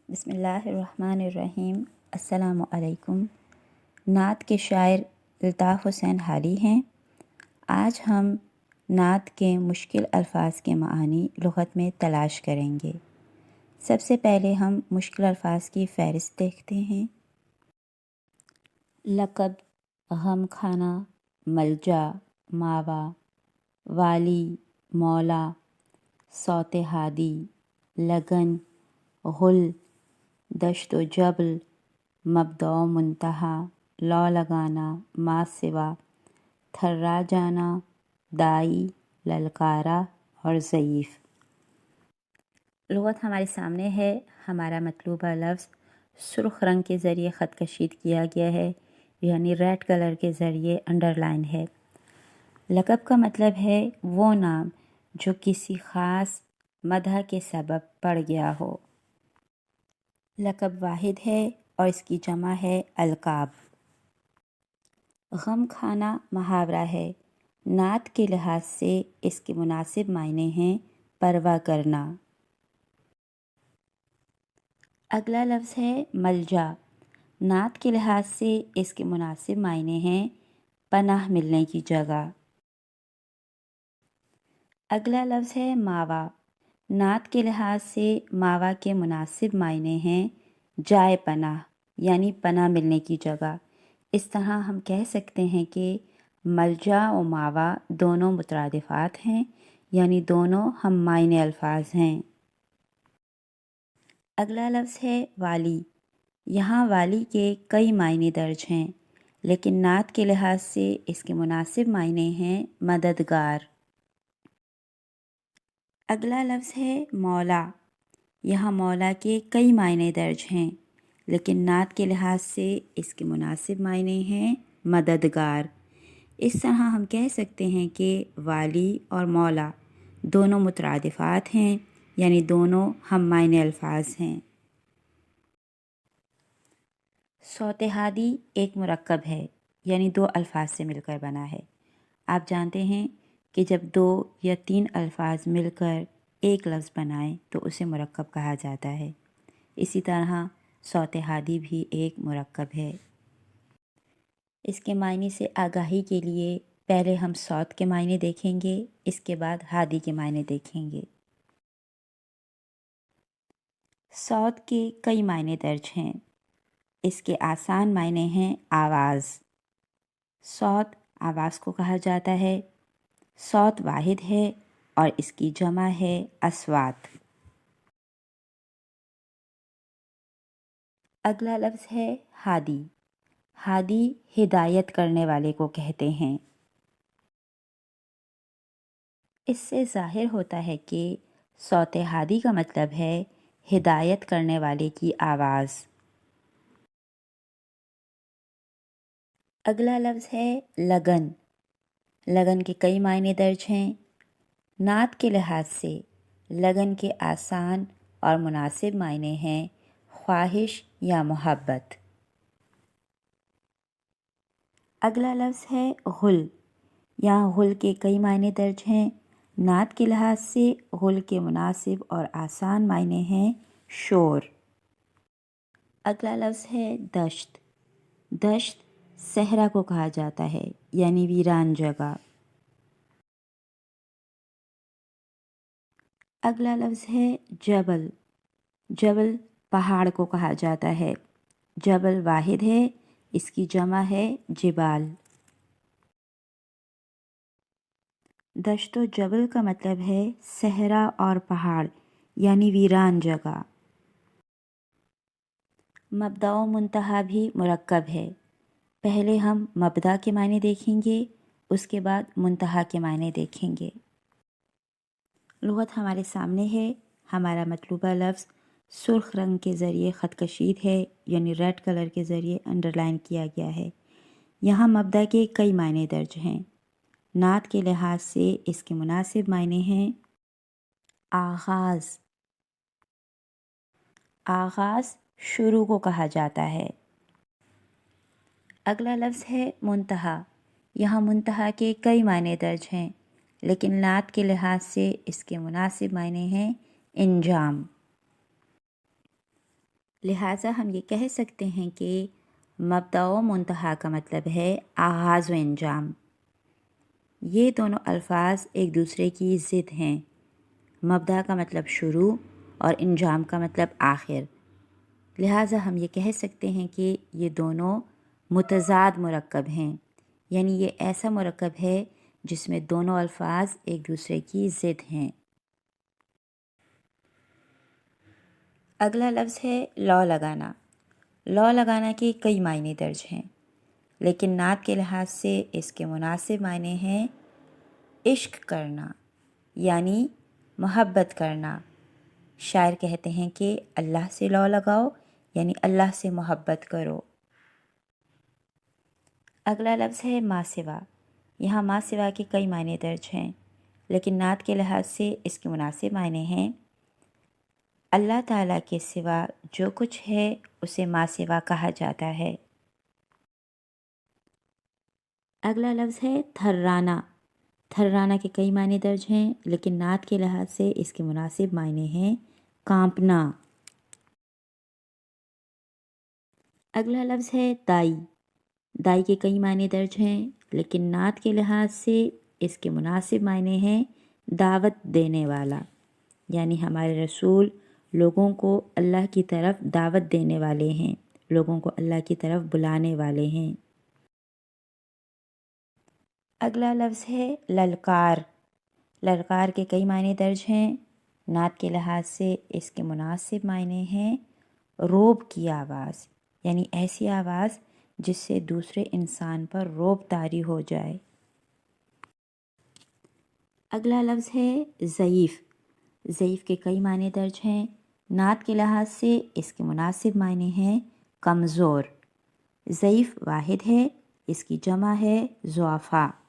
بسم اللہ الرحمن الرحیم۔ السلام علیکم۔ نعت کے شاعر الطاف حسین حالی ہیں۔ آج ہم نعت کے مشکل الفاظ کے معانی لغت میں تلاش کریں گے۔ سب سے پہلے ہم مشکل الفاظ کی فہرست دیکھتے ہیں۔ لقب، غم خانہ، ملجا، ماوا، والی، مولا، صوت ہادی، لگن، غل، دشت و جبل، مبدأ و منتہا، لو لگانا، ما سوا، تھرا جانا، دائی، للکارا اور ضعیف۔ لغت ہمارے سامنے ہے۔ ہمارا مطلوبہ لفظ سرخ رنگ کے ذریعے خط کشید کیا گیا ہے، یعنی ریڈ کلر کے ذریعے انڈر لائن ہے۔ لقب کا مطلب ہے وہ نام جو کسی خاص مدح کے سبب پڑ گیا ہو۔ لقب واحد ہے اور اس کی جمع ہے القاب۔ غم خانہ محاورہ ہے۔ نعت کے لحاظ سے اس کے مناسب معنی ہیں پرواہ کرنا۔ اگلا لفظ ہے ملجا۔ نعت کے لحاظ سے اس کے مناسب معنی ہیں پناہ ملنے کی جگہ۔ اگلا لفظ ہے ماوا۔ نعت کے لحاظ سے ماوا کے مناسب معنی ہیں جائے پناہ، یعنی پناہ ملنے کی جگہ۔ اس طرح ہم کہہ سکتے ہیں کہ ملجا و ماوا دونوں مترادفات ہیں، یعنی دونوں ہم معنی الفاظ ہیں۔ اگلا لفظ ہے والی۔ یہاں والی کے کئی معنی درج ہیں، لیکن نعت کے لحاظ سے اس کے مناسب معنی ہیں مددگار۔ اگلا لفظ ہے مولا۔ یہاں مولا کے کئی معنی درج ہیں، لیکن نعت کے لحاظ سے اس کے مناسب معنی ہیں مددگار۔ اس طرح ہم کہہ سکتے ہیں کہ والی اور مولا دونوں مترادفات ہیں، یعنی دونوں ہم معنی الفاظ ہیں۔ صوت ہادی ایک مرکب ہے، یعنی دو الفاظ سے مل کر بنا ہے۔ آپ جانتے ہیں کہ جب دو یا تین الفاظ مل کر ایک لفظ بنائیں تو اسے مرکب کہا جاتا ہے۔ اسی طرح صوت ہادی بھی ایک مرکب ہے۔ اس کے معنی سے آگاہی کے لیے پہلے ہم صوت کے معنی دیکھیں گے، اس کے بعد ہادی کے معنی دیکھیں گے۔ صوت کے کئی معنی درج ہیں۔ اس کے آسان معنی ہیں آواز۔ صوت آواز کو کہا جاتا ہے۔ صوت واحد ہے اور اس کی جمع ہے اصوات۔ اگلا لفظ ہے ہادی۔ ہادی ہدایت کرنے والے کو کہتے ہیں۔ اس سے ظاہر ہوتا ہے کہ صوت ہادی کا مطلب ہے ہدایت کرنے والے کی آواز۔ اگلا لفظ ہے لگن۔ لگن کے کئی معنی درج ہیں۔ نعت کے لحاظ سے لگن کے آسان اور مناسب معنی ہیں خواہش یا محبت۔ اگلا لفظ ہے غل۔ یہاں غل کے کئی معنی درج ہیں۔ نعت کے لحاظ سے غل کے مناسب اور آسان معنی ہیں شور۔ اگلا لفظ ہے دشت۔ دشت صحرا کو کہا جاتا ہے، یعنی ویران جگہ۔ اگلا لفظ ہے جبل۔ جبل پہاڑ کو کہا جاتا ہے۔ جبل واحد ہے، اس کی جمع ہے جبال۔ دشت و جبل کا مطلب ہے صحرا اور پہاڑ، یعنی ویران جگہ۔ مبدأ و منتہا بھی مرکب ہے۔ پہلے ہم مبدأ کے معنی دیکھیں گے، اس کے بعد منتہا کے معنی دیکھیں گے۔ لغت ہمارے سامنے ہے۔ ہمارا مطلوبہ لفظ سرخ رنگ کے ذریعے خط کشید ہے، یعنی ریڈ کلر کے ذریعے انڈر لائن کیا گیا ہے۔ یہاں مبدأ کے کئی معنی درج ہیں۔ نعت کے لحاظ سے اس کے مناسب معنی ہیں آغاز۔ آغاز شروع کو کہا جاتا ہے۔ اگلا لفظ ہے منتہا۔ یہاں منتہا کے کئی معنی درج ہیں، لیکن نعت کے لحاظ سے اس کے مناسب معنی ہیں انجام۔ لہٰذا ہم یہ کہہ سکتے ہیں کہ مبدأ و منتہا کا مطلب ہے آغاز و انجام۔ یہ دونوں الفاظ ایک دوسرے کی ضد ہیں۔ مبدأ کا مطلب شروع اور انجام کا مطلب آخر۔ لہٰذا ہم یہ کہہ سکتے ہیں کہ یہ دونوں متضاد مرکب ہیں، یعنی یہ ایسا مرکب ہے جس میں دونوں الفاظ ایک دوسرے کی ضد ہیں۔ اگلا لفظ ہے لو لگانا۔ لو لگانا کے کئی معنی درج ہیں، لیکن نعت کے لحاظ سے اس کے مناسب معنی ہیں عشق کرنا، یعنی محبت کرنا۔ شاعر کہتے ہیں کہ اللہ سے لو لگاؤ، یعنی اللہ سے محبت کرو۔ اگلا لفظ ہے ما سوا۔ یہاں ما سوا کے کئی معنی درج ہیں، لیکن نعت کے لحاظ سے اس کے مناسب معنی ہیں اللہ تعالیٰ کے سوا جو کچھ ہے اسے ما سوا کہا جاتا ہے۔ اگلا لفظ ہے تھرانا۔ تھرانا کے کئی معنی درج ہیں، لیکن نعت کے لحاظ سے اس کے مناسب معنی ہیں کانپنا۔ اگلا لفظ ہے دائی۔ دائی کے کئی معنی درج ہیں، لیکن نعت کے لحاظ سے اس کے مناسب معنی ہیں دعوت دینے والا، یعنی ہمارے رسول لوگوں کو اللہ کی طرف دعوت دینے والے ہیں، لوگوں کو اللہ کی طرف بلانے والے ہیں۔ اگلا لفظ ہے للکار۔ للکار کے کئی معنی درج ہیں، نعت کے لحاظ سے اس کے مناسب معنی ہیں رعب کی آواز، یعنی ایسی آواز جس سے دوسرے انسان پر رعب طاری ہو جائے۔ اگلا لفظ ہے ضعیف۔ ضعیف کے کئی معنی درج ہیں، نعت کے لحاظ سے اس کے مناسب معنی ہیں کمزور۔ ضعیف واحد ہے، اس کی جمع ہے ضعفاء۔